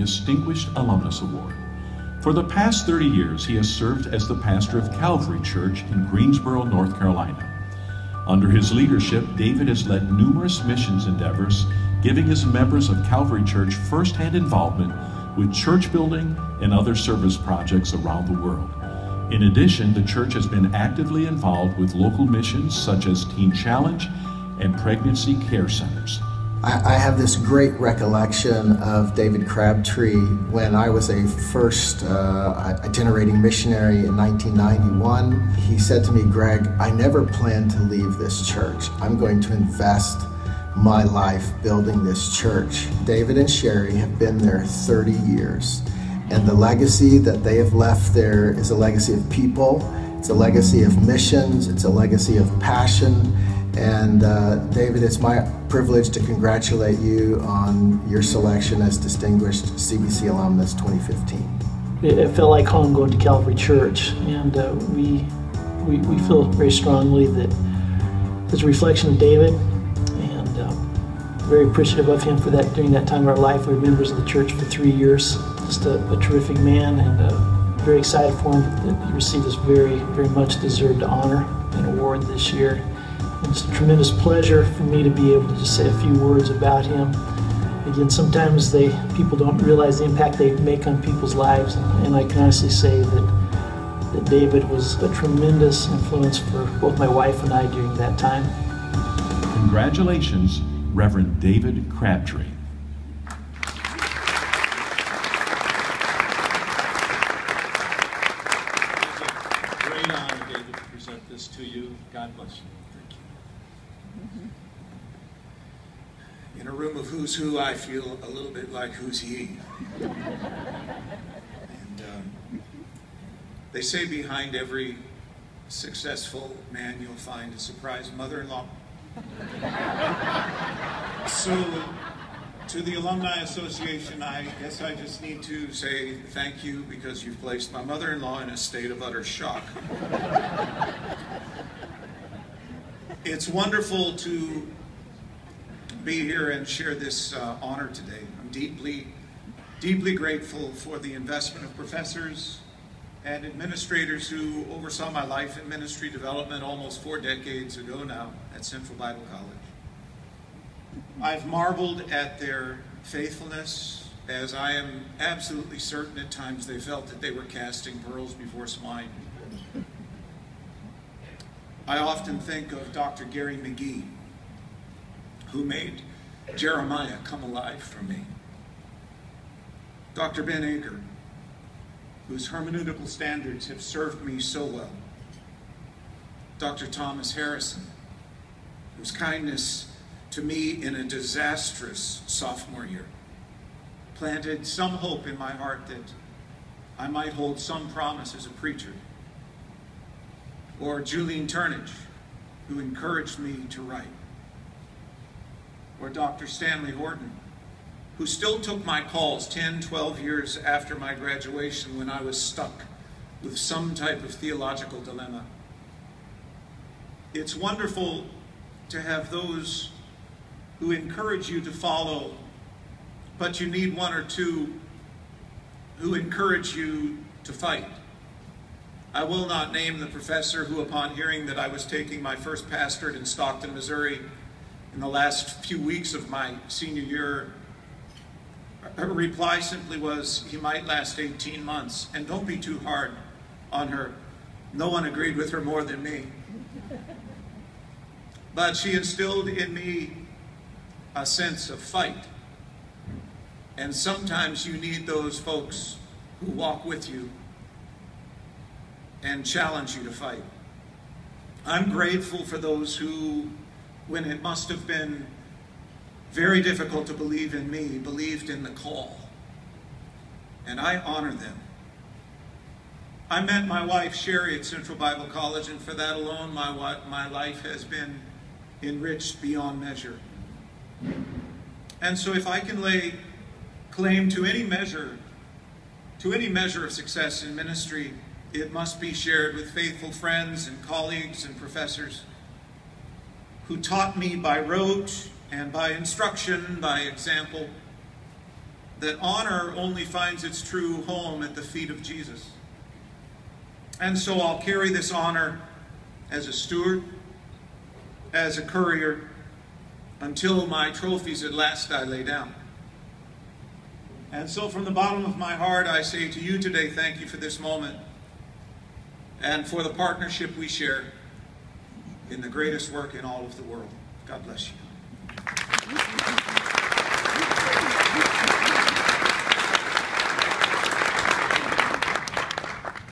Distinguished Alumnus Award. For the past 30 years, he has served as the pastor of Calvary Church in Greensboro, North Carolina. Under his leadership, David has led numerous missions endeavors, giving his members of Calvary Church firsthand involvement with church building and other service projects around the world. In addition, the church has been actively involved with local missions such as Teen Challenge and pregnancy care centers. I have this great recollection of David Crabtree when I was a first itinerating missionary in 1991. He said to me, "Greg, I never planned to leave this church. I'm going to invest my life building this church." David and Sherry have been there 30 years, and the legacy that they have left there is a legacy of people, it's a legacy of missions, it's a legacy of passion. And David, it's my privilege to congratulate you on your selection as Distinguished CBC Alumnus 2015. It felt like home going to Calvary Church, and we feel very strongly that it's a reflection of David, and very appreciative of him for that during that time of our life. We were members of the church for 3 years. Just a terrific man, and very excited for him that he received this very, very much deserved honor and award this year. It's a tremendous pleasure for me to be able to just say a few words about him. Again, sometimes people don't realize the impact they make on people's lives, and I can honestly say that David was a tremendous influence for both my wife and I during that time. Congratulations, Reverend David Crabtree. It's a great honor, David, to present this to you. God bless you. In a room of who's who, I feel a little bit like who's he. And they say behind every successful man you'll find a surprise mother-in-law. So to the Alumni Association, I guess I just need to say thank you because you've placed my mother-in-law in a state of utter shock. It's wonderful to be here and share this honor today. I'm deeply, deeply grateful for the investment of professors and administrators who oversaw my life in ministry development almost 4 decades ago now at Central Bible College. I've marveled at their faithfulness, as I am absolutely certain at times they felt that they were casting pearls before swine. I often think of Dr. Gary McGee, who made Jeremiah come alive for me. Dr. Ben Aker, whose hermeneutical standards have served me so well. Dr. Thomas Harrison, whose kindness to me in a disastrous sophomore year planted some hope in my heart that I might hold some promise as a preacher. Or Julian Turnage, who encouraged me to write. Or Dr. Stanley Horton, who still took my calls 10, 12 years after my graduation when I was stuck with some type of theological dilemma. It's wonderful to have those who encourage you to follow, but you need one or two who encourage you to fight. I will not name the professor who, upon hearing that I was taking my first pastorate in Stockton, Missouri, in the last few weeks of my senior year, her reply simply was, "He might last 18 months, and don't be too hard on her." No one agreed with her more than me. But she instilled in me a sense of fight. And sometimes you need those folks who walk with you and challenge you to fight. I'm grateful for those who, when it must have been very difficult to believe in me, believed in the call. And I honor them. I met my wife, Sherry, at Central Bible College, and for that alone, my life has been enriched beyond measure. And so if I can lay claim to any measure of success in ministry, it must be shared with faithful friends and colleagues and professors who taught me by rote and by instruction, by example, that honor only finds its true home at the feet of Jesus. And so I'll carry this honor as a steward, as a courier, until my trophies at last I lay down. And so from the bottom of my heart, I say to you today, thank you for this moment and for the partnership we share in the greatest work in all of the world. God bless you.